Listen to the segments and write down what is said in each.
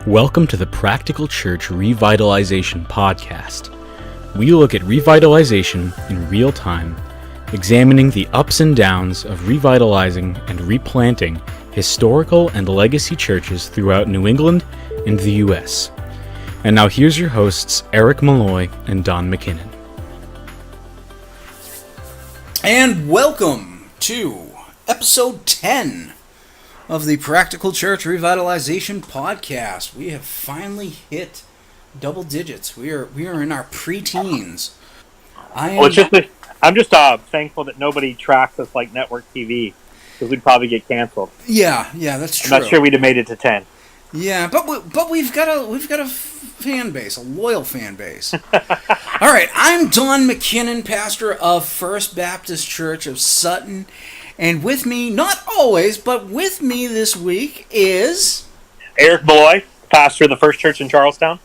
Welcome to the Practical Church Revitalization podcast. We look at revitalization in real time, examining the ups and downs of revitalizing and replanting historical and legacy churches throughout New England and the U.S. And now here's your hosts, Erik Malloy and Don McKinnon. And welcome to episode 10 of the Practical Church Revitalization podcast. We have finally hit double digits. We are in our pre-teens. I'm just thankful that nobody tracks us like network TV, because we'd probably get canceled. Yeah, that's true. I'm not sure we'd have made it to 10. Yeah, but we've got a fan base, a loyal fan base. All right, I'm Don McKinnon, pastor of First Baptist Church of Sutton. And with me, not always, but with me this week is... Erik Malloy, pastor of the First Church in Charlestown.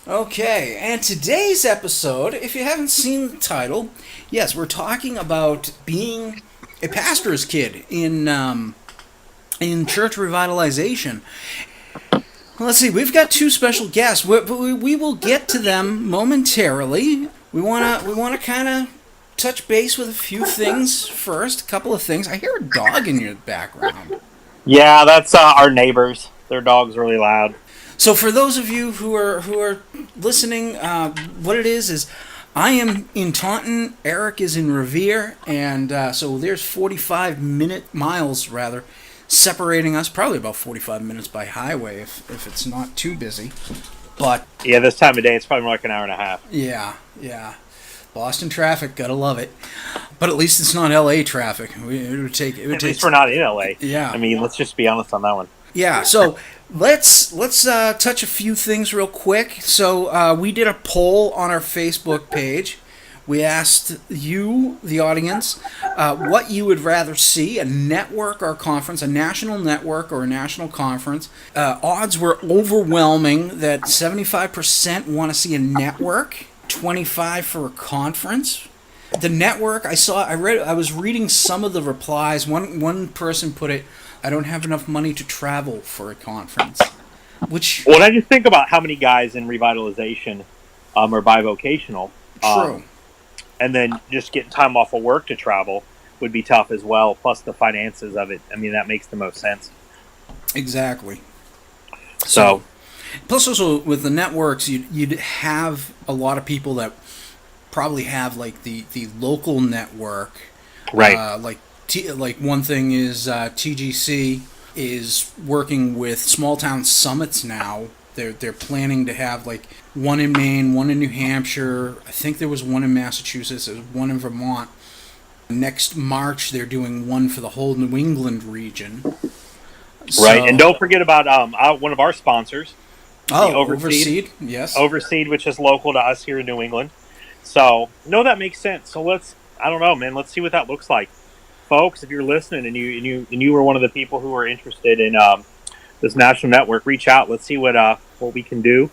Okay, and today's episode, if you haven't seen the title, yes, we're talking about being a pastor's kid in church revitalization. Well, let's see, we've got two special guests. We will get to them momentarily. We want to kind of touch base with a few things first, a couple of things. I hear a dog in your background. Yeah, that's our neighbors. Their dog's really loud. So for those of you who are listening, what it is I am in Taunton, Erik is in Revere, and so there's 45 miles separating us, probably about 45 minutes by highway if it's not too busy. But yeah, this time of day it's probably more like an hour and a half. Yeah. Boston traffic, gotta love it. But at least it's not LA traffic. At least we're not in LA. Yeah. I mean, let's just be honest on that one. Yeah, so let's touch a few things real quick. So we did a poll on our Facebook page. We asked you, the audience, what you would rather see, a network or a conference, a national network or a national conference. Odds were overwhelming that 75% want to see a network, 25% for a conference. The network, I was reading some of the replies. One person put it, I don't have enough money to travel for a conference. Well, I just think about how many guys in revitalization are bivocational. True. And then just getting time off of work to travel would be tough as well, plus the finances of it. I mean, that makes the most sense. Exactly. So plus also with the networks, you'd have a lot of people that probably have like the local network. Right. Like one thing is TGC is working with small town summits now. They're planning to have like one in Maine, one in New Hampshire. I think there was one in Massachusetts. There's one in Vermont. Next March, they're doing one for the whole New England region. Right, and don't forget about one of our sponsors. Overseed. Yes. Overseed, which is local to us here in New England. So, no, that makes sense. So let's see what that looks like. Folks, if you're listening and you were one of the people who were interested in this national network, reach out. Let's see what we can do,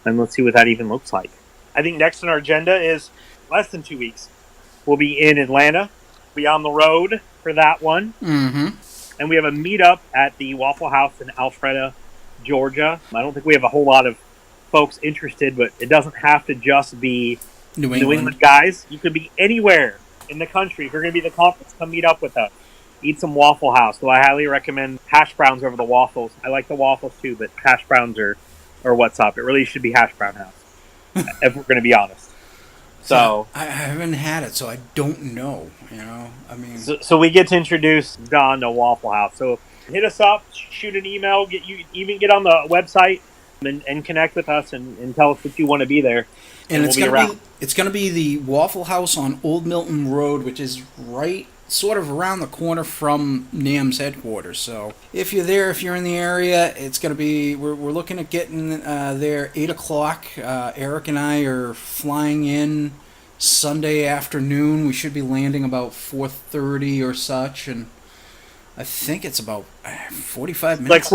and let's see what that even looks like. I think next on our agenda is less than 2 weeks. We'll be in Atlanta. Be on the road for that one. Mm-hmm. And we have a meetup at the Waffle House in Alpharetta, Georgia. I don't think we have a whole lot of folks interested, but it doesn't have to just be New England guys. You could be anywhere in the country. If you're going to be at the conference, come meet up with us. Eat some Waffle House. So I highly recommend hash browns over the waffles. I like the waffles too, but hash browns are what's up. It really should be hash brown house, if we're going to be honest. So I haven't had it, so I don't know. I mean, so we get to introduce Don to Waffle House. So hit us up, shoot an email, get on the website and connect with us and tell us that you want to be there. And it's going to be the Waffle House on Old Milton Road, which is right sort of around the corner from NAM's headquarters. So if you're there, if you're in the area, it's going to be, we're looking at getting there 8 o'clock. Erik and I are flying in Sunday afternoon. We should be landing about 4:30 or such, and I think it's about 45 minutes.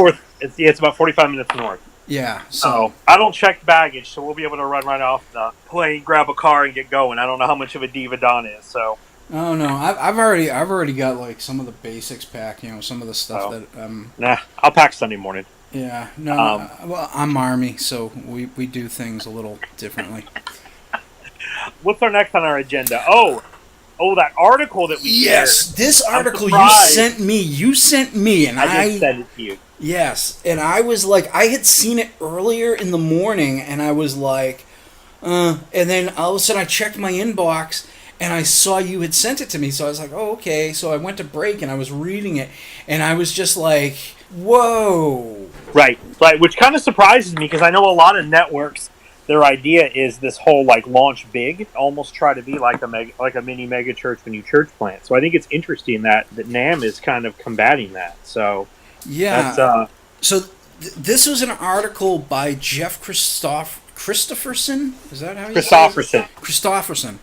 It's about 45 minutes north. Yeah. So I don't check baggage, so we'll be able to run right off the plane, grab a car, and get going. I don't know how much of a diva Don is, so. Oh no, I've already got like some of the basics packed. Some of the stuff that. Nah, I'll pack Sunday morning. Yeah, no, well, I'm Army, so we do things a little differently. What's our next on our agenda? Oh, that article that we shared. Yes, this I'm article surprised. you sent me, and I did send it to you. yes, and I was like, I had seen it earlier in the morning, and I was like, and then all of a sudden I checked my inbox, and I saw you had sent it to me, so I was like, oh, okay, so I went to break, and I was reading it, and I was just like, whoa. Right, which kind of surprises me because I know a lot of networks, their idea is this whole like launch big, almost try to be like a mini mega church when you church plant. So I think it's interesting that NAM is kind of combating that. So Yeah. that's, This was an article by Jeff Christopherson. Is that how you Christopherson. say it? Christopherson.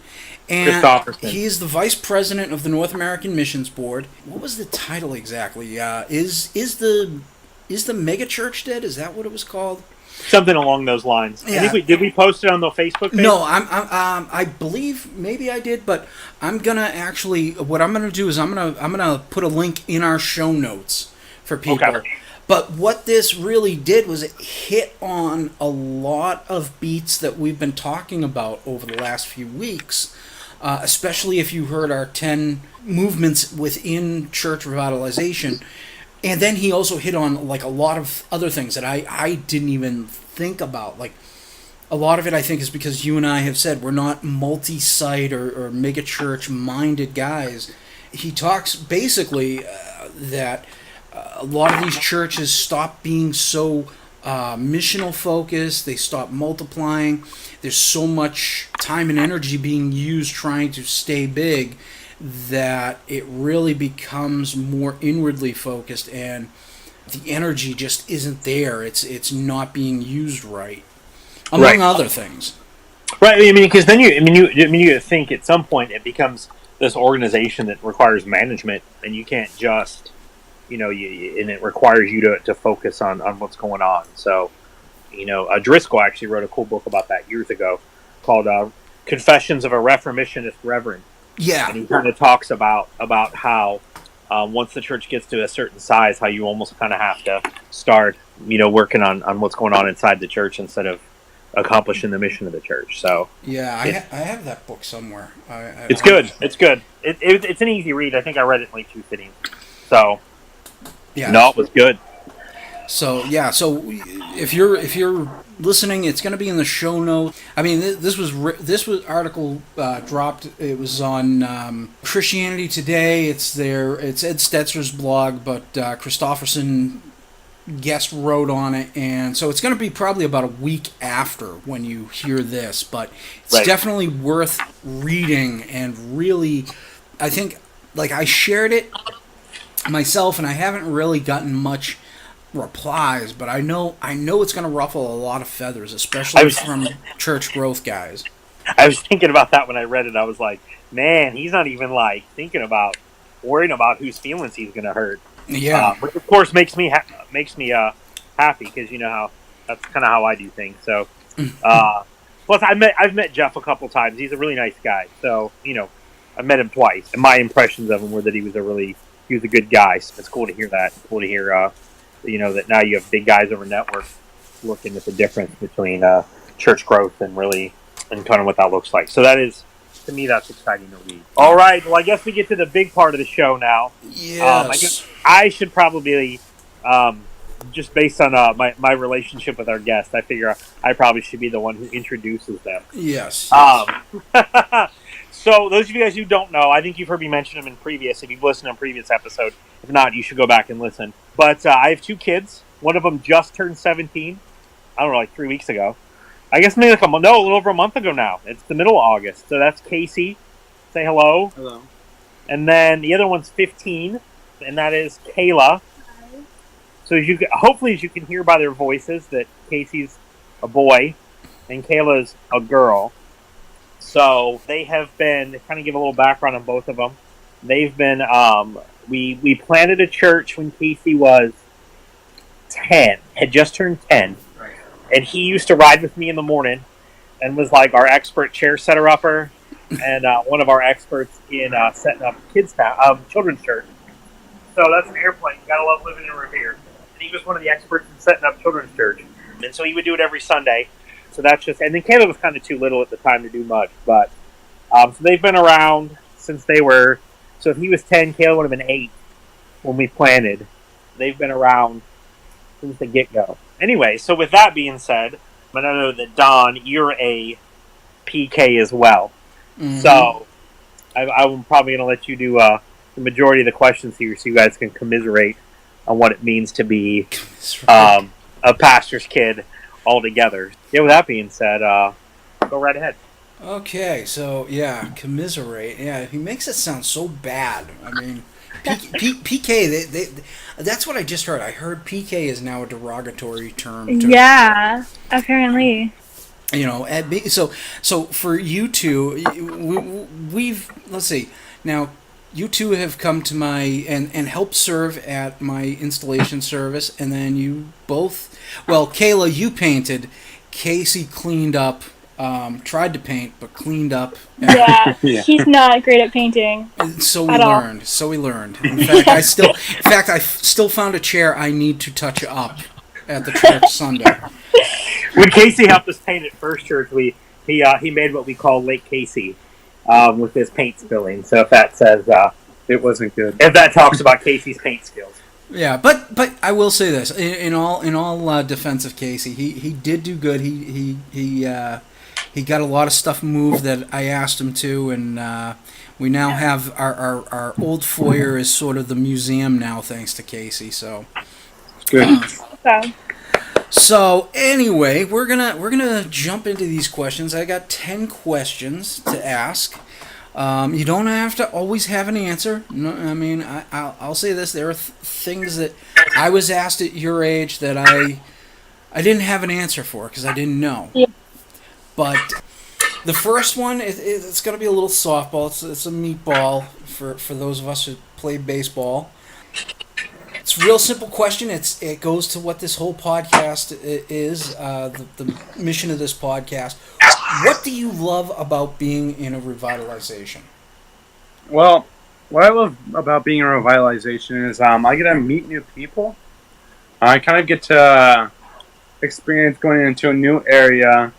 And Christopherson. he's the vice president of the North American Missions Board. What was the title exactly? Is the mega church dead? Is that what it was called? Something along those lines. Yeah. I think did we post it on the Facebook page? No, I believe maybe I did, but I'm gonna actually. What I'm gonna do is I'm gonna put a link in our show notes for people. Okay. But what this really did was it hit on a lot of beats that we've been talking about over the last few weeks, especially if you heard our 10 movements within church revitalization. And then he also hit on like a lot of other things that I didn't even think about. Like a lot of it I think is because you and I have said we're not multi-site or mega church minded guys. He talks basically that a lot of these churches stop being so missional focused. They stop multiplying. There's so much time and energy being used trying to stay big that it really becomes more inwardly focused, and the energy just isn't there. It's not being used right, among other things. Right. I mean, because then you think at some point it becomes this organization that requires management, and you can't just, and it requires you to focus on what's going on. So, Driscoll actually wrote a cool book about that years ago called Confessions of a Reformissionist Reverend. Yeah. And he kind of talks about how once the church gets to a certain size, how you almost kind of have to start, working on what's going on inside the church instead of accomplishing the mission of the church. So yeah, I have that book somewhere. It's good. It's good. It's an easy read. I think I read it in like 2 sittings. So yeah, no, it was good. So yeah, so if you're listening, it's going to be in the show notes. I mean, this was article dropped. It was on Christianity Today. It's Ed Stetzer's blog, but Christopherson guest wrote on it, and so it's going to be probably about a week after when you hear this. But it's definitely worth reading, and really, I think like I shared it myself, and I haven't really gotten much replies, but I know it's going to ruffle a lot of feathers, especially from church growth guys. I was thinking about that when I read it. I was like, man, he's not even like worrying about whose feelings he's going to hurt. Yeah, which of course makes me happy because how that's kind of how I do things. So, plus I've met Jeff a couple times. He's a really nice guy. So I met him twice, and my impressions of him were that he was a good guy. So it's cool to hear that. Cool to hear. That now you have big guys over network looking at the difference between church growth and kind of what that looks like. So that is, to me, that's exciting to read. All right. Well, I guess we get to the big part of the show now. Yes. I guess I should probably, just based on my relationship with our guest, I figure I probably should be the one who introduces them. Yes. So those of you guys who don't know, I think you've heard me mention them if you've listened to a previous episode. If not, you should go back and listen. But I have 2 kids. One of them just turned 17. I don't know, like 3 weeks ago. I guess maybe a little over a month ago now. It's the middle of August. So that's Casey. Say hello. Hello. And then the other one's 15, and that is Kayla. Hi. So hopefully as you can hear by their voices that Casey's a boy and Kayla's a girl. So they have been, to kind of give a little background on both of them, they've been, we planted a church when Casey was 10, had just turned 10. Right. And he used to ride with me in the morning and was like our expert chair setter-upper and one of our experts in setting up children's church. So that's an airplane. You gotta love living in Revere. and he was one of the experts in setting up children's church. And so he would do it every Sunday. So that's just, and then Kayla was kind of too little at the time to do much, but so they've been around since they were, so if he was 10, Kayla would have been 8 when we planted. They've been around since the get-go. Anyway, so with that being said, I know that Don, you're a PK as well. Mm-hmm. So I'm probably going to let you do the majority of the questions here so you guys can commiserate on what it means to be a pastor's kid altogether. Yeah, with that being said, go right ahead. Okay, so yeah, commiserate. Yeah, he makes it sound so bad. I mean, PK, that's what I just heard. I heard PK is now a derogatory term. Yeah, apparently. You know, so for you two, we've let's see. Now, you two have come to my and helped serve at my installation service, and then you both. Well, Kayla, you painted. Casey cleaned up. Tried to paint, but cleaned up. Yeah, he's not great at painting. So we learned. In fact, I still found a chair I need to touch up at the church Sunday. When Casey helped us paint at First Church, he made what we call Lake Casey with his paint spilling. So if that says it wasn't good, if that talks about Casey's paint skills. Yeah, but I will say this in all defense of Casey, he did do good. He got a lot of stuff moved that I asked him to, and we now have our old foyer is sort of the museum now, thanks to Casey. So good. So anyway, we're gonna jump into these questions. I got 10 questions to ask. You don't have to always have an answer. No, I mean, I'll say this: there are things that I was asked at your age that I didn't have an answer for because I didn't know. Yeah. But the first one, it's going to be a little softball. It's a meatball for those of us who play baseball. It's a real simple question. It goes to what this whole podcast is, the mission of this podcast. What do you love about being in a revitalization? Well, what I love about being in a revitalization is I get to meet new people. I kind of get to experience going into a new area,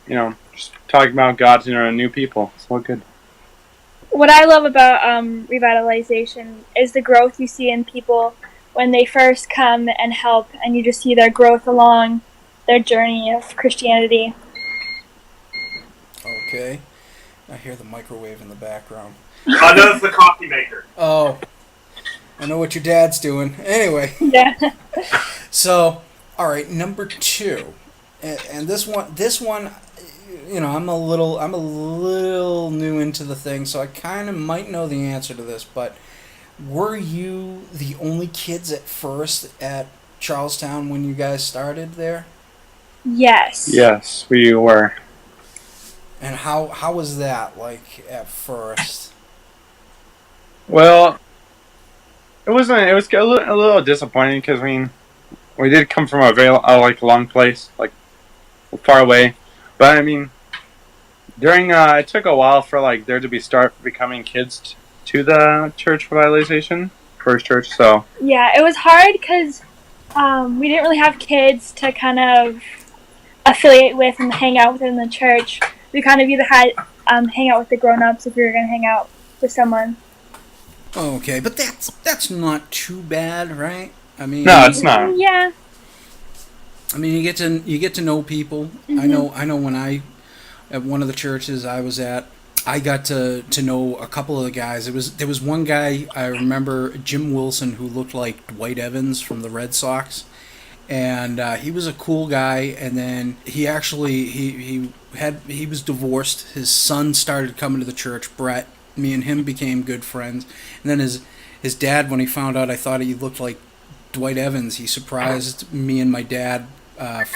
you know, just talking about God to new people. It's all good. What I love about revitalization is the growth you see in people when they first come and help, and you just see their growth along their journey of Christianity. Okay. I hear the microwave in the background. Oh, no, it's the coffee maker. Oh. I know what your dad's doing. Anyway. Yeah. So, all right, number 2. And this one, you know, I'm a little new into the thing, so I kind of might know the answer to this, but were you the only kids at first at Charlestown when you guys started there? Yes. Yes, we were. And how was that, like, at first? Well, it was a little disappointing because, I mean, we did come from a very long place, like far away. But I mean, it took a while for there to start becoming kids to the church revitalization, First Church. So yeah, it was hard because we didn't really have kids to kind of affiliate with and hang out with in the church. We kind of either had hang out with the grown-ups if we were going to hang out with someone. Okay, but that's not too bad, right? I mean, no, it's not. Yeah. I mean, you get to know people. Mm-hmm. I know when at one of the churches I was at, I got to know a couple of the guys. There was one guy I remember, Jim Wilson, who looked like Dwight Evans from the Red Sox, and he was a cool guy. And then he actually he was divorced. His son started coming to the church. Brett. Me and him became good friends. And then his dad, when he found out I thought he looked like Dwight Evans, he surprised me and my dad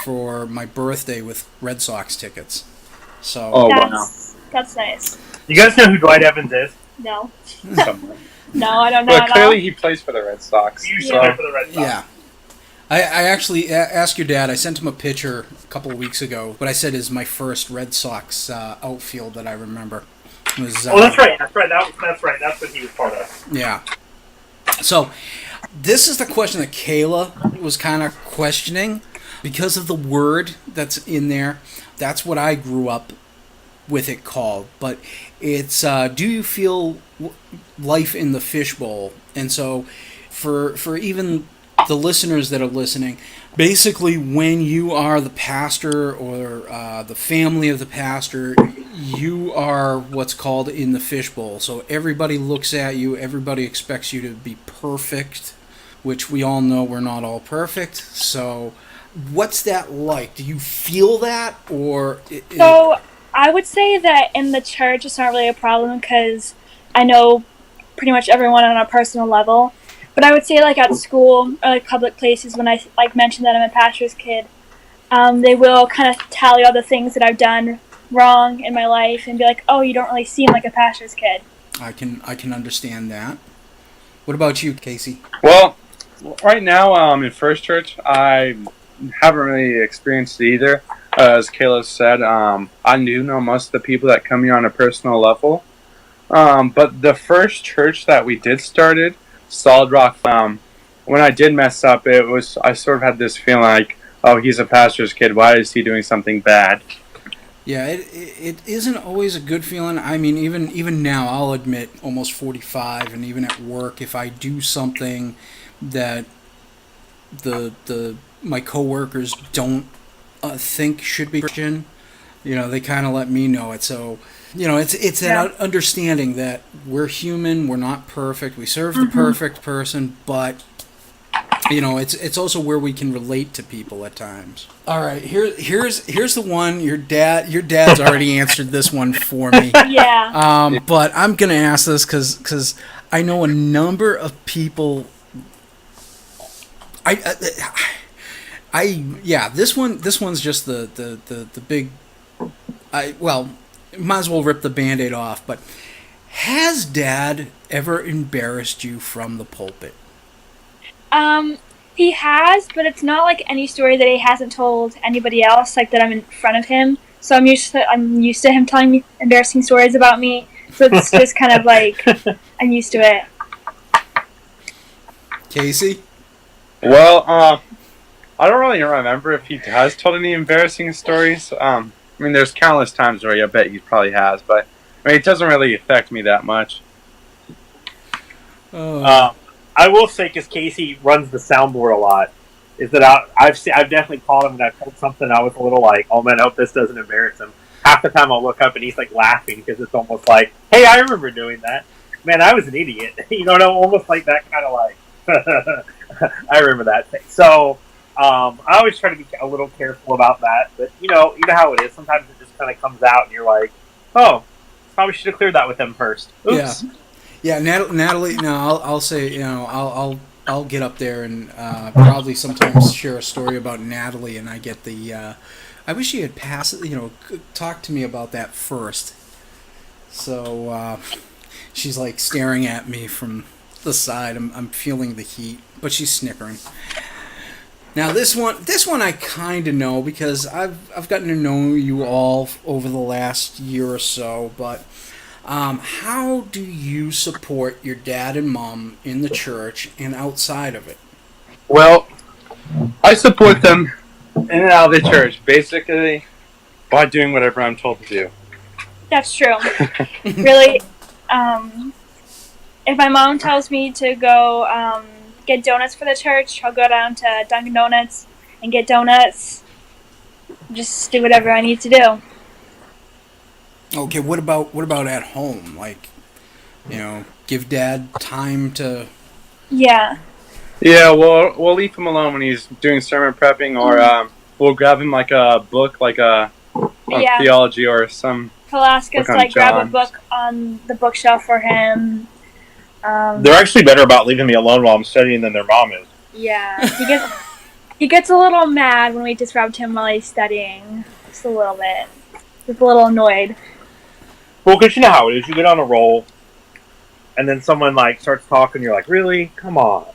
for my birthday with Red Sox tickets. So. Oh, wow. That's nice. You guys know who Dwight Evans is? No. No, I don't know. Well, clearly he plays for the Red Sox. He used to play for the Red Sox. Yeah. I actually asked your dad. I sent him a picture a couple of weeks ago. What I said is my first Red Sox outfield that I remember. Was, that's right. That's right. That's right. That's what he was part of. Yeah. So, this is the question that Kayla was kind of questioning because of the word that's in there. That's what I grew up with it called. But it's, do you feel life in the fishbowl? And so, for even the listeners that are listening, basically when you are the pastor or the family of the pastor, you are what's called in the fishbowl. So everybody looks at you, everybody expects you to be perfect, which we all know we're not all perfect. So what's that like? Do you feel that? Or So I would say that in the church it's not really a problem because I know pretty much everyone on a personal level. But I would say, like, at school or, like, public places, when I, like, mention that I'm a pastor's kid, they will kind of tally all the things that I've done wrong in my life and be like, oh, you don't really seem like a pastor's kid. I can understand that. What about you, Casey? Well, right now, in First Church, I haven't really experienced it either. As Kayla said, I do know most of the people that come here on a personal level. But the first church that we did started, Solid Rock, when I did mess up, I sort of had this feeling like, oh, he's a pastor's kid. Why is he doing something bad? Yeah, it isn't always a good feeling. I mean, even now, I'll admit, almost 45, and even at work, if I do something that my coworkers don't think should be Christian, they kind of let me know it. So, it's that understanding that we're human, we're not perfect, we serve the perfect person, but it's also where we can relate to people at times. All right, here's the one. Your dad's already answered this one for me. Yeah. But I'm gonna ask this because I know a number of people. This one's just the big. Might as well rip the Band-Aid off. But has Dad ever embarrassed you from the pulpit? He has, but it's not like any story that he hasn't told anybody else, like that I'm in front of him. So I'm used to him telling me embarrassing stories about me. So it's just kind of like I'm used to it. Casey? Well, I don't really remember if he has told any embarrassing stories. I mean, there's countless times where I bet he probably has, but I mean, it doesn't really affect me that much. I will say, because Casey runs the soundboard a lot, is that I've definitely called him and I've told something I was a little like, oh man, I hope this doesn't embarrass him. Half the time I'll look up and he's like laughing because it's almost like, hey, I remember doing that. Man, I was an idiot. Almost like that kind of like, I remember that thing. So, I always try to be a little careful about that, but you know how it is. Sometimes it just kind of comes out and you're like, oh, probably should have cleared that with them first. Oops. Yeah, Natalie. No, I'll say, I'll get up there and probably sometimes share a story about Natalie, and I get the. I wish you had talked to me about that first. So she's like staring at me from the side. I'm feeling the heat, but she's snickering. Now this one I kind of know because I've gotten to know you all over the last year or so, but. How do you support your dad and mom in the church and outside of it? Well, I support them in and out of the church, basically by doing whatever I'm told to do. That's true. Really, if my mom tells me to go get donuts for the church, I'll go down to Dunkin' Donuts and get donuts. Just do whatever I need to do. Okay, what about at home? Like, give Dad time to. Yeah. Yeah, we'll leave him alone when he's doing sermon prepping, or we'll grab him like a book, like a theology or some. He'll ask us to grab a book on the bookshelf for him. They're actually better about leaving me alone while I'm studying than their mom is. Yeah, he gets a little mad when we disrupt him while he's studying. Just a little bit. He's a little annoyed. Well, because you know how it is. You get on a roll, and then someone starts talking. You're like, really? Come on.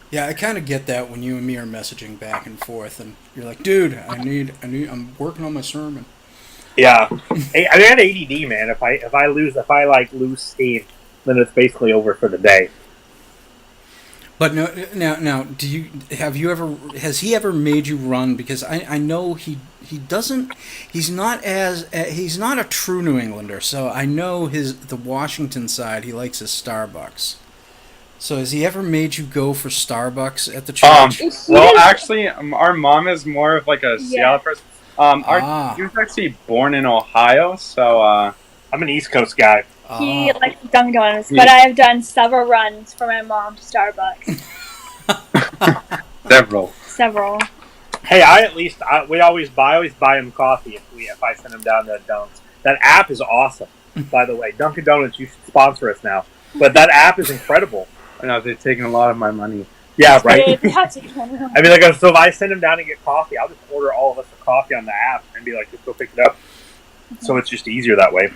Yeah, I kind of get that when you and me are messaging back and forth, and you're like, dude, I'm working on my sermon. Yeah, I had ADD, man. If I lose steam, then it's basically over for the day. But now, has he ever made you run? Because I know he doesn't. He's not a true New Englander. So I know the Washington side. He likes his Starbucks. So has he ever made you go for Starbucks at the church? Well, actually, our mom is more of like a Seattle person. He was actually born in Ohio, so I'm an East Coast guy. He likes Dunkin' Donuts, but I have done several runs for my mom to Starbucks. Several. Hey, I always buy him coffee if I send him down to Dunks. That app is awesome, by the way. Dunkin' Donuts, you should sponsor us now. But that app is incredible. I know they're taking a lot of my money. Yeah, right. I mean, like, so if I send him down to get coffee, I'll just order all of us a coffee on the app and be like, just go pick it up. So it's just easier that way.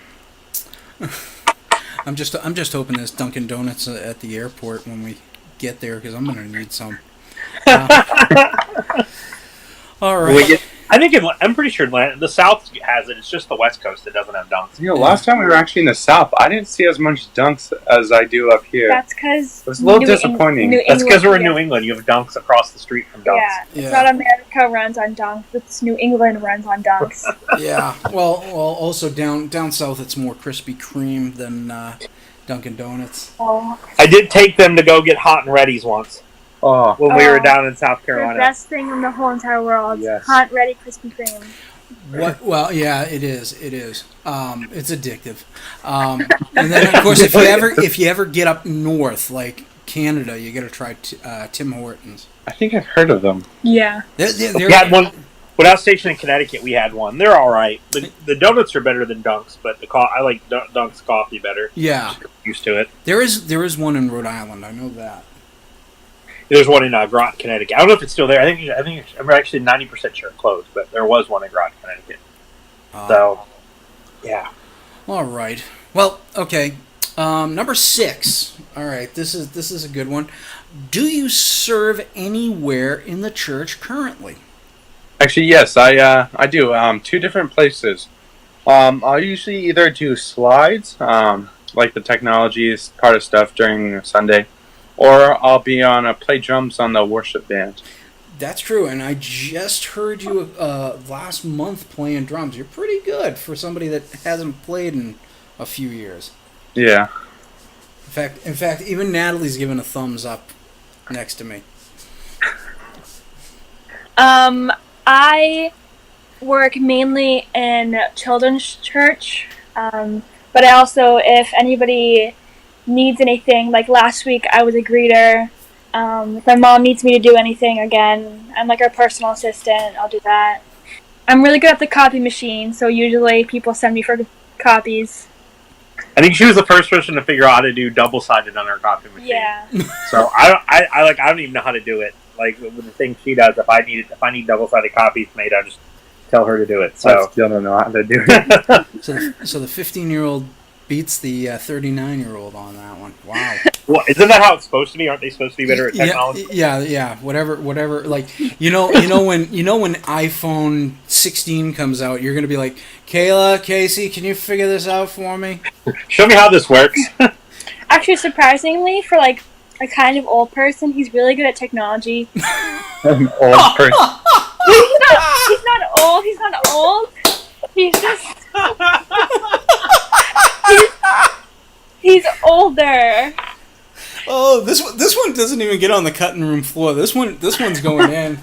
I'm just hoping there's Dunkin' Donuts at the airport when we get there because I'm gonna need some. All right. I'm pretty sure the South has it. It's just the West Coast that doesn't have Dunks. You know, last time we were actually in the South, I didn't see as much Dunks as I do up here. That's because it was a little disappointing. That's because we're in New England. You have Dunks across the street from Dunks. Yeah, it's not America runs on Dunks. It's New England runs on Dunks. Yeah. Well, also down south, it's more Krispy Kreme than Dunkin' Donuts. Oh. I did take them to go get Hot and Ready's once. Oh. When we were down in South Carolina. The best thing in the whole entire world. Yes. Hot, ready Krispy Kreme. What? Well, yeah, it is. It's addictive. And then, of course, if you ever get up north, like Canada, you got to try Tim Hortons. I think I've heard of them. Yeah. We had one. When I was stationed in Connecticut, we had one. They're all right. The donuts are better than Dunks, but I like Dunks coffee better. Yeah. Just used to it. There is one in Rhode Island. I know that. There's one in Groton, Connecticut. I don't know if it's still there. I think I'm actually 90% sure it closed, but there was one in Groton, Connecticut. So, yeah. All right. Well, okay. Number 6. All right. This is a good one. Do you serve anywhere in the church currently? Actually, yes, I do. 2 different places. I'll usually either do slides, like the technology is part of stuff during Sunday, or I'll be play drums on the worship band. That's true, and I just heard you last month playing drums. You're pretty good for somebody that hasn't played in a few years. Yeah. In fact, even Natalie's giving a thumbs up next to me. I work mainly in children's church, but I also, if anybody needs anything, like last week I was a greeter. If my mom needs me to do anything, again, I'm like her personal assistant. I'll do that. I'm really good at the copy machine, so usually people send me for copies. I think she was the first person to figure out how to do double-sided on her copy machine. Yeah. So I don't even know how to do it. Like with the thing she does, if I need double-sided copies made, I just tell her to do it. So I still don't know how to do it. So the 15-year-old beats the 39-year-old on that one. Wow. Well, isn't that how it's supposed to be? Aren't they supposed to be better at technology? Yeah. Whatever. Like you know when iPhone 16 comes out, you're gonna be like, Kayla, Casey, can you figure this out for me? Show me how this works. Actually, surprisingly, for like a kind of old person, he's really good at technology. An old person. He's not old. He's not old. He's just. He's older. Oh, this one doesn't even get on the cutting room floor. This one's going in.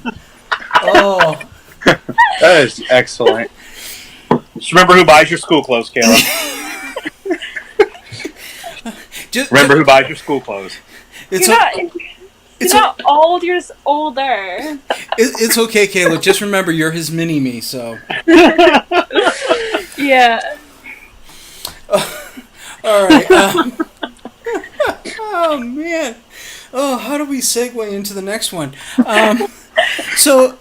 Oh, that is excellent. Just remember who buys your school clothes, Kayla. Remember who buys your school clothes. You're not old. You're just older. It's okay, Kayla. Just remember, you're his mini-me. So. Yeah. All right. Oh man. Oh, how do we segue into the next one? So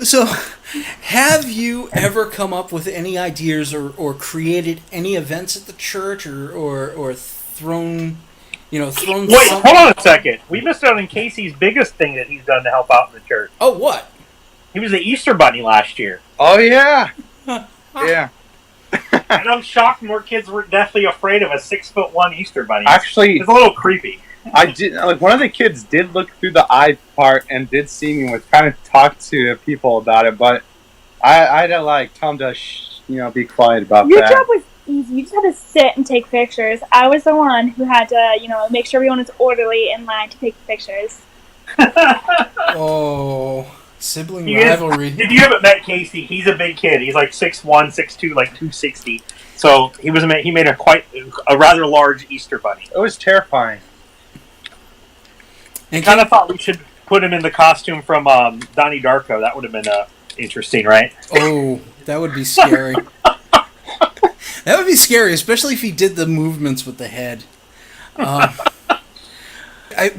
have you ever come up with any ideas or created any events at the church or thrown Wait, hold on a second. We missed out on Casey's biggest thing that he's done to help out in the church. Oh, what? He was the Easter Bunny last year. Oh yeah. Yeah. And I'm shocked more kids were deathly afraid of a 6'1" Easter Bunny. Actually, it's a little creepy. I did. Like, one of the kids did look through the eye part and did see me, was kind of talk to people about it, but I had to like tell him to be quiet about Your that. job was easy. You just had to sit and take pictures. I was the one who had to, make sure everyone was orderly in line to take pictures. Oh, sibling rivalry. If you haven't met Casey, he's a big kid. He's like 6'1", 6'2", like 260. So he made a rather large Easter bunny. It was terrifying. I kind of thought we should put him in the costume from Donnie Darko. That would have been interesting, right? Oh, that would be scary. That would be scary, especially if he did the movements with the head.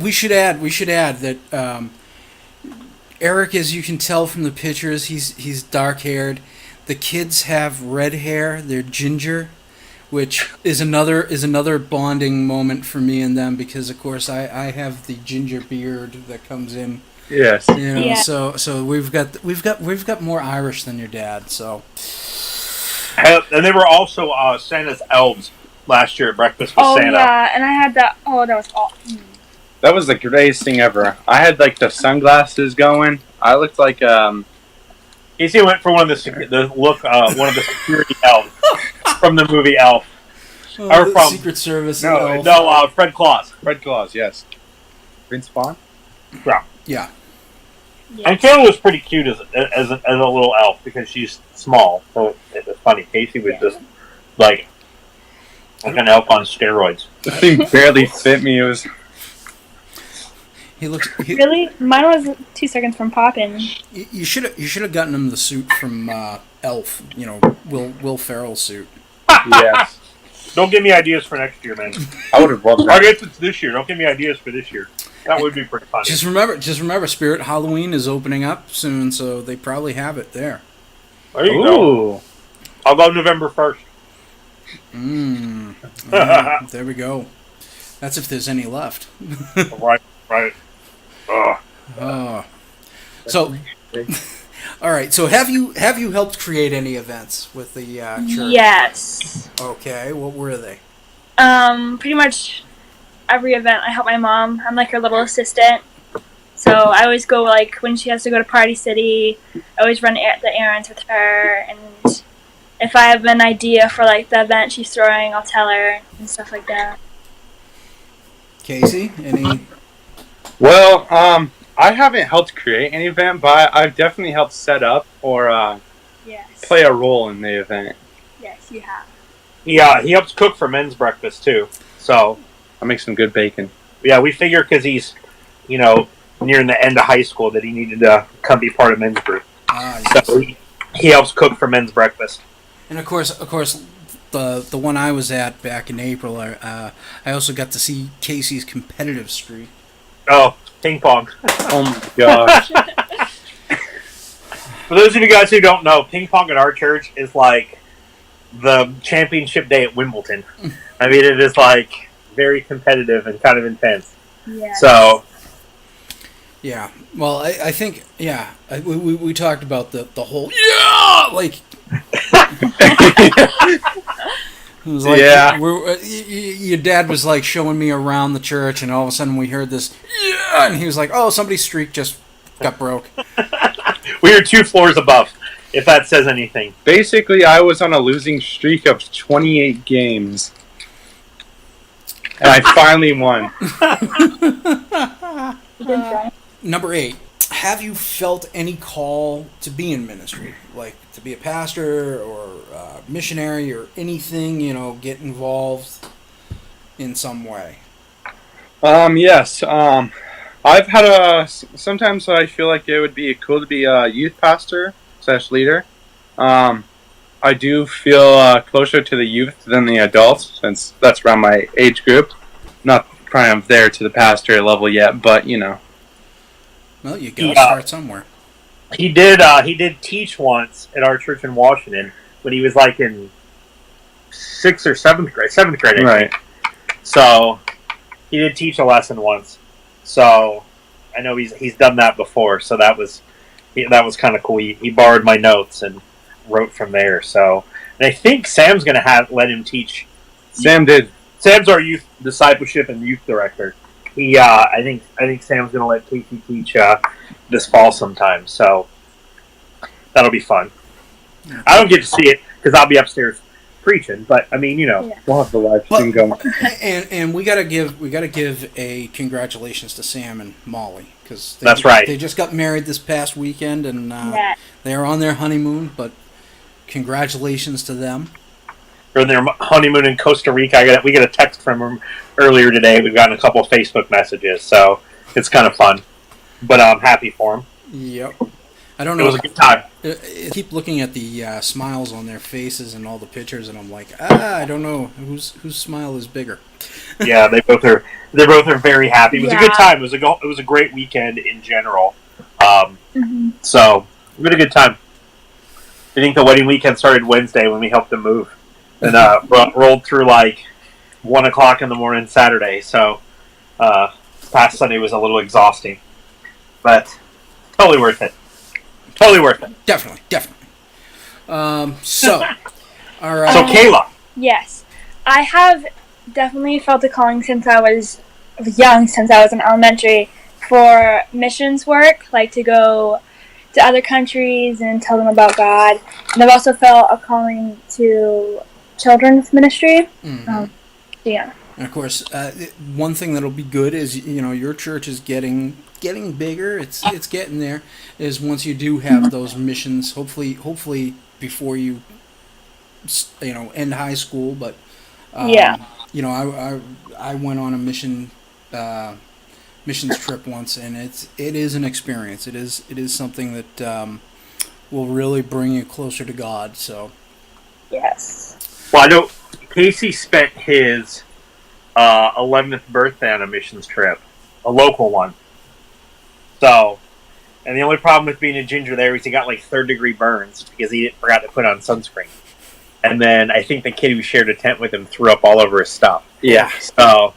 We should add that Erik, as you can tell from the pictures, he's dark haired. The kids have red hair. They're ginger, which is another bonding moment for me and them, because of course I have the ginger beard that comes in. Yes. Yeah. So we've got more Irish than your dad. So. And they were also Santa's elves last year at Breakfast with Santa. Oh yeah, and I had that. Oh, that was awesome. That was the greatest thing ever. I had like the sunglasses going. I looked like Casey went for one of the security elves from the movie Elf. Oh, or from Secret Service. No, Fred Claus. Fred Claus, yes. Vince Vaughn? Yeah. And Kayla was pretty cute as a little elf because she's small, so it was funny. Casey was just like an elf on steroids. The thing barely fit me. It was. Really? Mine was 2 seconds from popping. You should have gotten him the suit from Elf. Will Ferrell's suit. Yes. Don't give me ideas for next year, man. I would have loved that. I guess it's this year. Don't give me ideas for this year. That would be pretty funny. Just remember, Spirit Halloween is opening up soon, so they probably have it there. There you go. I'll go November 1st. Yeah, there we go. That's if there's any left. Right. So, all right. So, have you helped create any events with the church? Yes. Okay. What were they? Pretty much every event. I help my mom. I'm like her little assistant. So I always go, like, when she has to go to Party City, I always run the errands with her. And if I have an idea for, like, the event she's throwing, I'll tell her and stuff like that. Casey, any? Well, I haven't helped create any event, but I've definitely helped set up or Yes. play a role in the event. Yes, you have. Yeah, he helps cook for men's breakfast, too. So, I make some good bacon. yeah, we figure because he's, nearing the end of high school that he needed to come be part of men's group. Yes. So he helps cook for men's breakfast. And of course, the one I was at back in April, I also got to see Casey's competitive streak. Oh, ping pong. Oh my gosh. For those of you guys who don't know, ping pong at our church is like the championship day at Wimbledon. I mean, it is like very competitive and kind of intense. Yeah. So, Yeah. Well, I think we talked about the whole like. It was like, yeah. Your dad was like showing me around the church, and all of a sudden we heard this, and he was like, "Oh, somebody's streak just got broke." we were 2 floors above, if that says anything. Basically, I was on a losing streak of 28 games. And I finally won. Number 8. Have you felt any call to be in ministry? Like to be a pastor or missionary or anything, get involved in some way? Yes. I've had sometimes I feel like it would be cool to be a youth pastor / leader. I do feel closer to the youth than the adults, since that's around my age group. Not kind of there to the pastor level yet, but Well, you gotta start somewhere. He did teach once at our church in Washington when he was like in 6th or 7th grade. 7th grade, I think. Right. So he did teach a lesson once. So I know he's done that before. So that was kind of cool. He borrowed my notes and wrote from there. So, and I think Sam's gonna let him teach. Sam did. Sam's our youth discipleship and youth director. I think Sam's going to let Casey teach this fall sometime, so that'll be fun. I don't get to see it because I'll be upstairs preaching, but I mean, we'll have the live stream going. And we gotta give a congratulations to Sam and Molly, because that's right. They just got married this past weekend, and they are on their honeymoon. But congratulations to them. They're on their honeymoon in Costa Rica. We got a text from them earlier today. We've gotten a couple of Facebook messages, so it's kind of fun. But I'm happy for them. Yep. I don't know. It was a good time. I keep looking at the smiles on their faces and all the pictures, and I'm like, I don't know whose smile is bigger. Yeah, they both are very happy. It was a good time. It was a great weekend in general. So we had a good time. I think the wedding weekend started Wednesday when we helped them move, and rolled through like 1:00 in the morning Saturday. So past Sunday was a little exhausting, but totally worth it. Totally worth it. Definitely. So, all right. So, Kayla. Yes. I have definitely felt a calling since I was young, since I was in elementary, for missions work, like to go to other countries and tell them about God. And I've also felt a calling to children's ministry. Yeah. And of course, one thing that'll be good is, your church is getting bigger. It's getting there. Is once you do have those missions, hopefully before you end high school. But I went on a missions trip once, and it is an experience. It is something that will really bring you closer to God. So yes. Well, I know Casey spent his 11th birthday on a missions trip, a local one. So, and the only problem with being a ginger there is he got like 3rd-degree burns because he forgot to put on sunscreen. And then I think the kid who shared a tent with him threw up all over his stuff. Yeah. So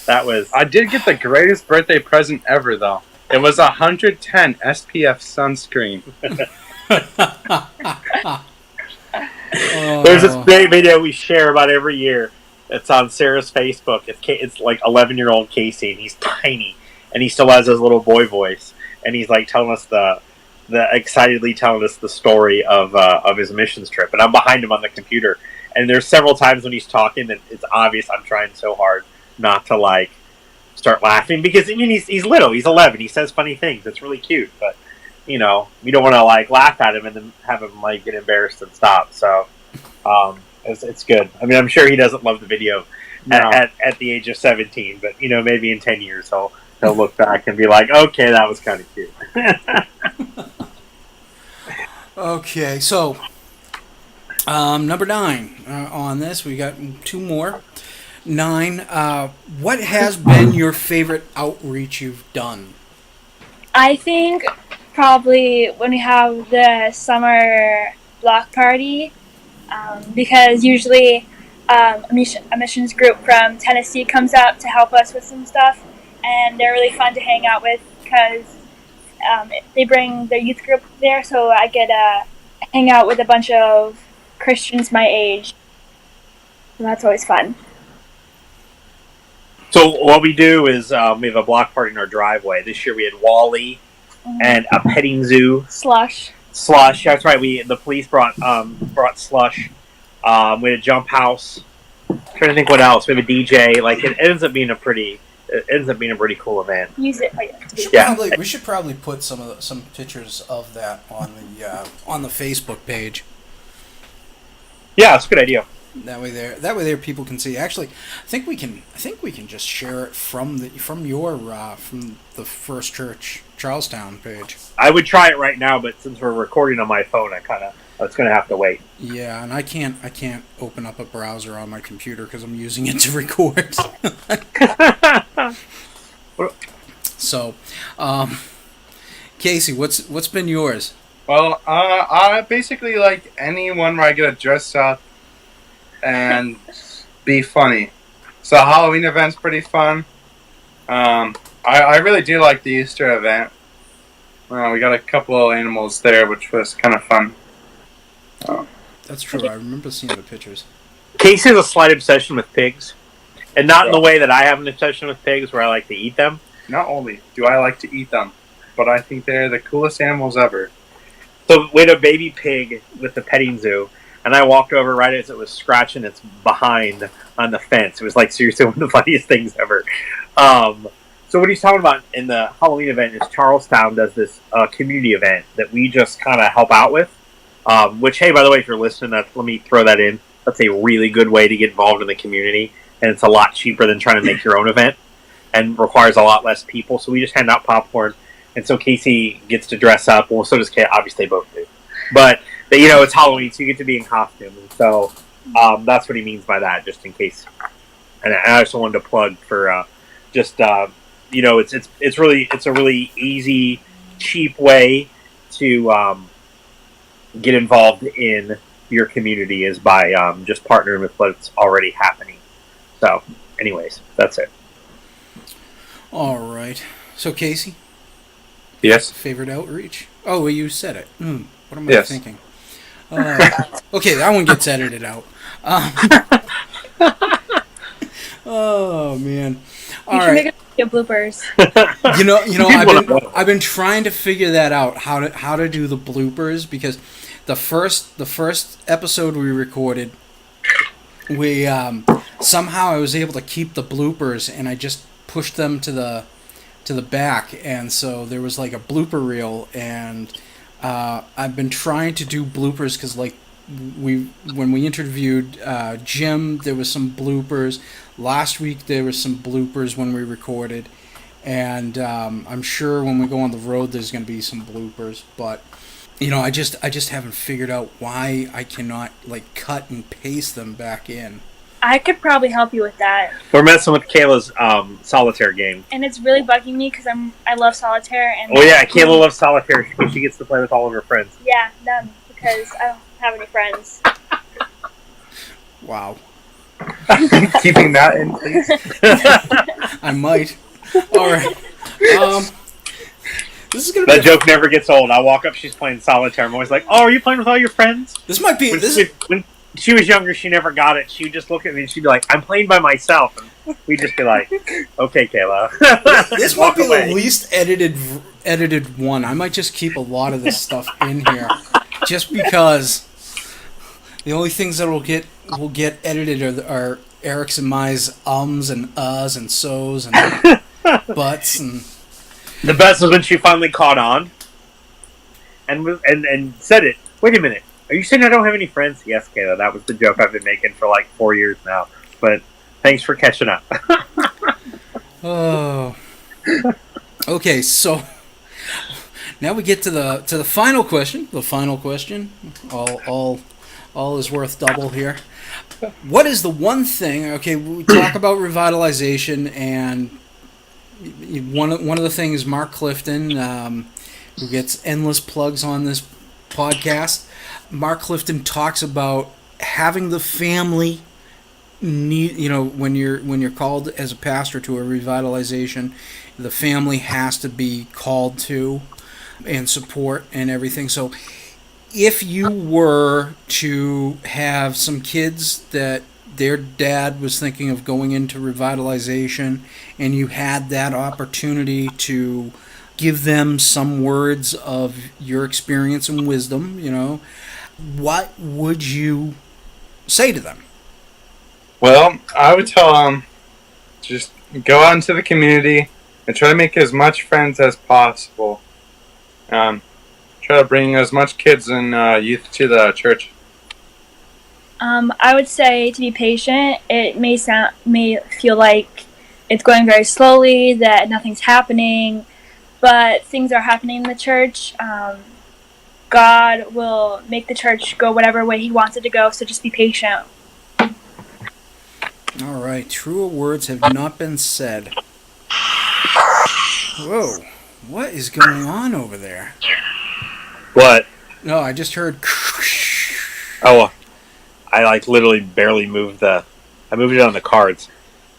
that was. I did get the greatest birthday present ever, though. It was 110 SPF sunscreen. There's this great video we share about every year. It's on Sarah's Facebook. It's like 11-year-old Casey, and he's tiny. And he still has his little boy voice, and he's like telling us excitedly telling us the story of his missions trip. And I'm behind him on the computer, and there's several times when he's talking that it's obvious I'm trying so hard not to like start laughing, because I mean he's little, he's 11, he says funny things, it's really cute, but we don't want to like laugh at him and then have him like get embarrassed and stop. So it's good. I mean, I'm sure he doesn't love the video at the age of 17, but maybe in 10 years he'll look back and be like, okay, that was kind of cute. Okay, so number 9 on this, we got 2 more. 9. What has been your favorite outreach you've done? I think probably when we have the summer block party, because usually a missions group from Tennessee comes out to help us with some stuff. And they're really fun to hang out with because they bring their youth group there, so I get to hang out with a bunch of Christians my age. And that's always fun. So what we do is we have a block party in our driveway. This year we had Wally and a petting zoo. Slush. That's right. The police brought slush. We had a jump house. I'm trying to think what else. We have a DJ. Like it ends up being a pretty cool event. Use it. We should probably put some pictures of that on the Facebook page. Yeah, that's a good idea. That way there people can see. Actually, I think we can just share it from the First Church Charlestown page. I would try it right now, but since we're recording on my phone, it's going to have to wait. Yeah, and I can't open up a browser on my computer because I'm using it to record. So, Casey, what's been yours? Well, I basically like anyone where I get to dress up and be funny. So Halloween event's pretty fun. I really do like the Easter event. We got a couple of animals there, which was kind of fun. That's true. I remember seeing the pictures. Casey has a slight obsession with pigs, And not in the way that I have an obsession with pigs, where I like to eat them. Not only do I like to eat them, but I think they're the coolest animals ever. So we had a baby pig with the petting zoo, and I walked over right as it was scratching its behind on the fence. It was like seriously one of the funniest things ever. So what he's talking about in the Halloween event is Charlestown does this community event that we just kind of help out with. Which, hey, by the way, if you're listening, let me throw that in. That's a really good way to get involved in the community, and it's a lot cheaper than trying to make your own event, and requires a lot less people. So we just hand out popcorn, and so Casey gets to dress up. Well, so does Kay. Obviously, they both do. But it's Halloween, so you get to be in costume, and so that's what he means by that. Just in case, and I also wanted to plug for it's a really easy, cheap way to get involved in your community is by just partnering with what's already happening. So, anyways, that's it. All right. So, Casey? Yes? Favorite outreach? Oh, well, you said it. What am I Yes. thinking? Okay, that one gets edited out. Oh, man. All right. Make a bloopers. I've been trying to figure that out, how to do the bloopers, because the first episode we recorded, we somehow I was able to keep the bloopers, and I just pushed them to the back, and so there was like a blooper reel, and I've been trying to do bloopers because when we interviewed Jim, there was some bloopers. Last week there was some bloopers when we recorded, and I'm sure when we go on the road there's going to be some bloopers. But I just haven't figured out why I cannot cut and paste them back in. I could probably help you with that. We're messing with Kayla's solitaire game, and it's really bugging me because I love solitaire. And Kayla loves solitaire because she gets to play with all of her friends. Yeah, none, because I don't have any friends. Wow. Keeping that in, please. I might. All right. This is gonna that joke never gets old. I walk up, she's playing solitaire. I'm always like, "Oh, are you playing with all your friends?" This might be. When she was younger, she never got it. She would just look at me and she'd be like, "I'm playing by myself." And we'd just be like, "Okay, Kayla." This might be the least edited one. I might just keep a lot of this stuff in here, just because the only things that will get edited are Eric's and my ums and uhs and so's and buts and. The best was when she finally caught on and said it. Wait a minute. Are you saying I don't have any friends? Yes, Kayla. That was the joke I've been making for 4 years now. But thanks for catching up. Oh. Okay, so now we get to the final question. The final question. All is worth double here. What is the one thing? Okay, we talk about revitalization, and one of the things Mark Clifton, who gets endless plugs on this podcast, Mark Clifton talks about having the family when you're called as a pastor to a revitalization, the family has to be called to and support and everything. So if you were to have some kids that their dad was thinking of going into revitalization, and you had that opportunity to give them some words of your experience and wisdom, what would you say to them? Well, I would tell them just go out into the community and try to make as much friends as possible. Try to bring as much kids and youth to the church. I would say to be patient. It may feel like it's going very slowly, that nothing's happening, but things are happening in the church. God will make the church go whatever way He wants it to go, so just be patient. All right, truer words have not been said. Whoa, what is going on over there? What? No, I just heard. Oh, I literally barely moved I moved it on the cards.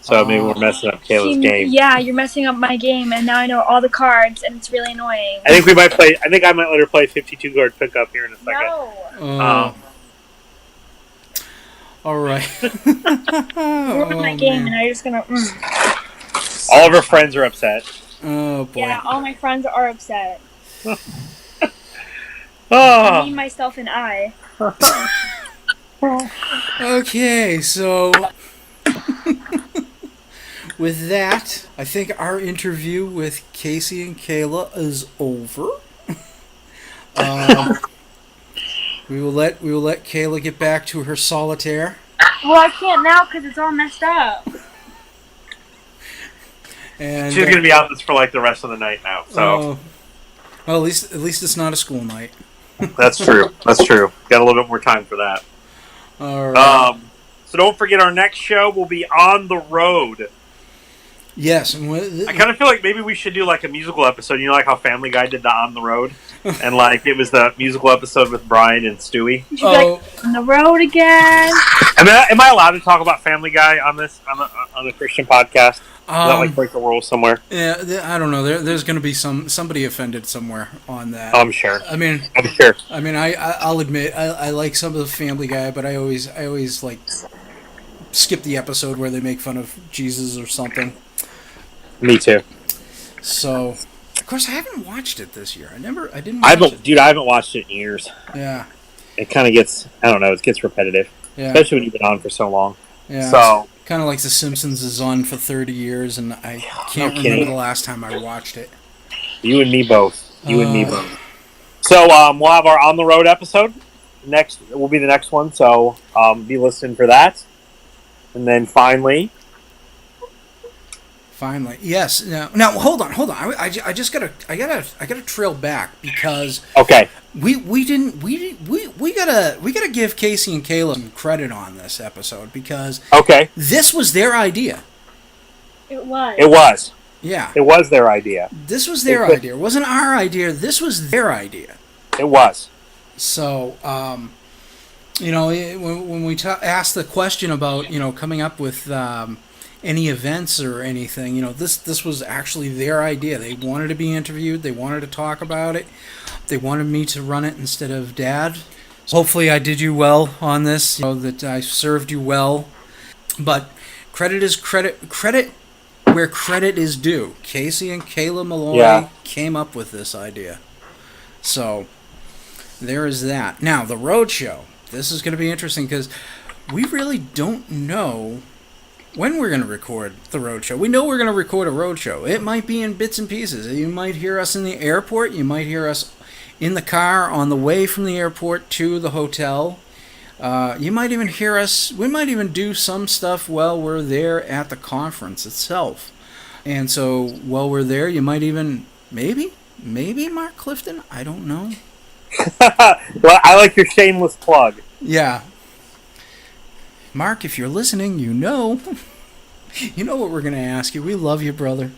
So maybe we're messing up Kayla's game. Yeah, you're messing up my game, and now I know all the cards, and it's really annoying. I think I might let her play 52 card pickup here in a second. No. All right. Ruined my game, and I'm just gonna. All of her friends are upset. Oh boy. Yeah, all my friends are upset. Oh. Me, myself, and I. Okay, so with that, I think our interview with Casey and Kayla is over. We will let Kayla get back to her solitaire. Well, I can't now because it's all messed up. And she's gonna be on this for like the rest of the night now. So, well, at least it's not a school night. That's true. That's true. Got a little bit more time for that. All right. So don't forget, our next show will be On the Road. Yes. I kind of feel like maybe we should do like a musical episode. You know, like how Family Guy did the On the Road, and like it was the musical episode with Brian and Stewie. You should be like, on the road again. Am I allowed to talk about Family Guy on this on a Christian podcast? Does that like break the rules somewhere? Yeah, I don't know. There's going to be somebody offended somewhere on that. I'm sure. I'm sure. I mean, I'll admit I like some of the Family Guy, but I always like skip the episode where they make fun of Jesus or something. Me too. So, of course, I haven't watched it this year. I didn't. I haven't watched it in years. Yeah. It kind of gets, I don't know, it gets repetitive, especially when you've been on for so long. Yeah. So kind of like The Simpsons is on for 30 years, and I can't remember the last time I watched it. You and me both. So we'll have our On the Road episode. Next will be the next one. So be listening for that. And then finally, yes. Now hold on. I gotta trail back because we gotta give Casey and Kayla some credit on this episode because this was their idea. It was. Yeah. It was their idea. This was their idea. It wasn't our idea. This was their idea. It was. So, when we asked the question about, coming up with any events or anything, this was actually their idea. They wanted to be interviewed. They wanted to talk about it. They wanted me to run it instead of Dad. So hopefully I did you well on this, that I served you well. But credit is credit where credit is due. Casey and Kayla Malloy came up with this idea. So there is that. Now, the road show. This is going to be interesting because we really don't know when we're going to record the road show. We know we're going to record a road show. It might be in bits and pieces. You might hear us in the airport. You might hear us in the car on the way from the airport to the hotel. You might even hear us. We might even do some stuff while we're there at the conference itself. And so while we're there, you might even, maybe Mark Clifton, I don't know. Well, I like your shameless plug. Yeah. Mark, if you're listening, you know what we're going to ask you. We love you, brother.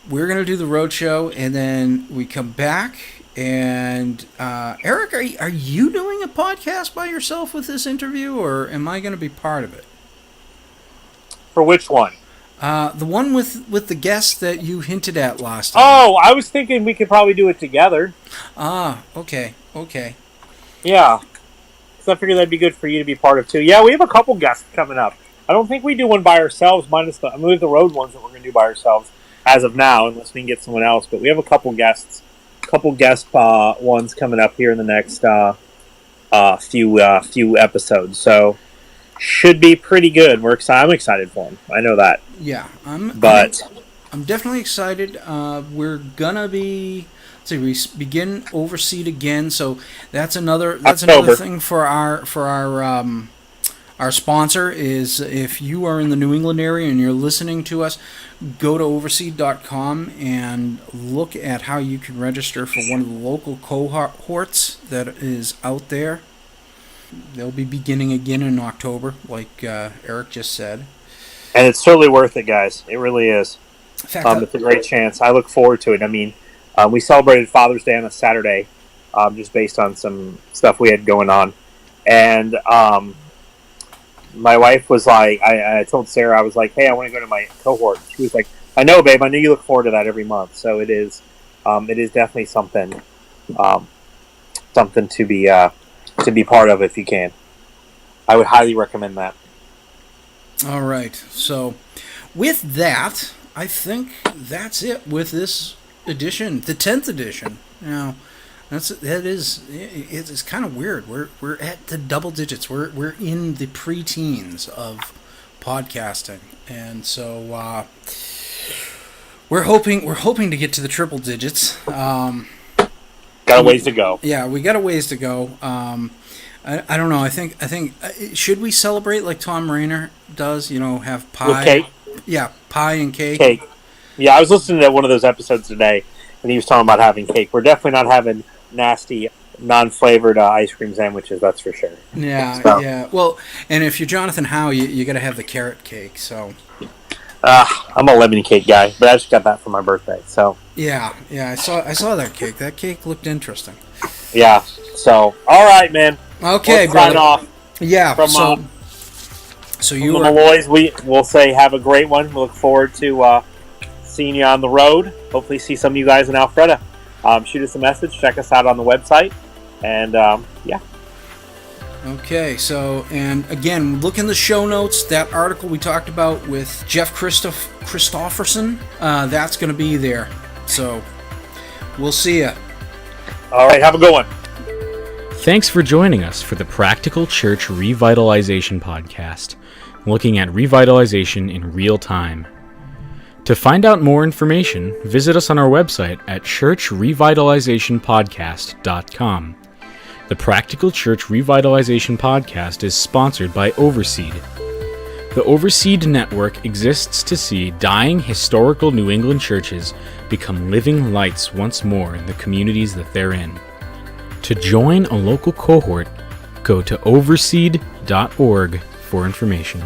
We're going to do the road show, and then we come back. And Erik, are you doing a podcast by yourself with this interview, or am I going to be part of it? For which one? The one with the guest that you hinted at last time. Oh, I was thinking we could probably do it together. Okay. Yeah. So I figured that'd be good for you to be part of too. Yeah, we have a couple guests coming up. I don't think we do one by ourselves, minus the road ones that we're going to do by ourselves as of now, unless we can get someone else. But we have a couple guest ones coming up here in the next few episodes. So should be pretty good. I'm excited for them. I know that. Yeah, I'm definitely excited. We're gonna be. We begin Overseed again, so that's another thing for our sponsor is if you are in the New England area and you're listening to us, go to overseed.com and look at how you can register for one of the local cohorts that is out there. They'll be beginning again in October, like Erik just said. And it's totally worth it, guys. It really is. In fact, it's a great chance. I look forward to it. I mean, we celebrated Father's Day on a Saturday, just based on some stuff we had going on. And my wife was like, I told Sarah, I was like, hey, I want to go to my cohort. She was like, I know, babe. I know you look forward to that every month. So it is definitely something to be part of if you can. I would highly recommend that. All right. So, with that, I think that's it with this edition, the 10th edition. Now, it's kind of weird. We're at the double digits. We're in the pre-teens of podcasting, and so we're hoping to get to the triple digits. Got a ways to go. Yeah, we got a ways to go. I don't know. I think should we celebrate like Tom Rainer does? Have pie. With cake? Yeah, pie and cake. Cake. Yeah, I was listening to one of those episodes today, and he was talking about having cake. We're definitely not having nasty, non-flavored ice cream sandwiches. That's for sure. Yeah, So. yeah. Well, and if you're Jonathan Howe, you got to have the carrot cake. So. I'm a lemon cake guy, but I just got that for my birthday. So. Yeah. I saw that cake. That cake looked interesting. Yeah. So, all right, man. Okay, we'll sign off. Yeah. From you the were Malloys. We'll say have a great one. We look forward to seeing you on the road. Hopefully, see some of you guys in Alfreda. Shoot us a message. Check us out on the website, and yeah. Okay, so, and again, look in the show notes, that article we talked about with Jeff Christofferson, that's going to be there. So, we'll see ya. All right, have a good one. Thanks for joining us for the Practical Church Revitalization Podcast, looking at revitalization in real time. To find out more information, visit us on our website at churchrevitalizationpodcast.com. The Practical Church Revitalization Podcast is sponsored by Overseed. The Overseed Network exists to see dying historical New England churches become living lights once more in the communities that they're in. To join a local cohort, go to overseed.org for information.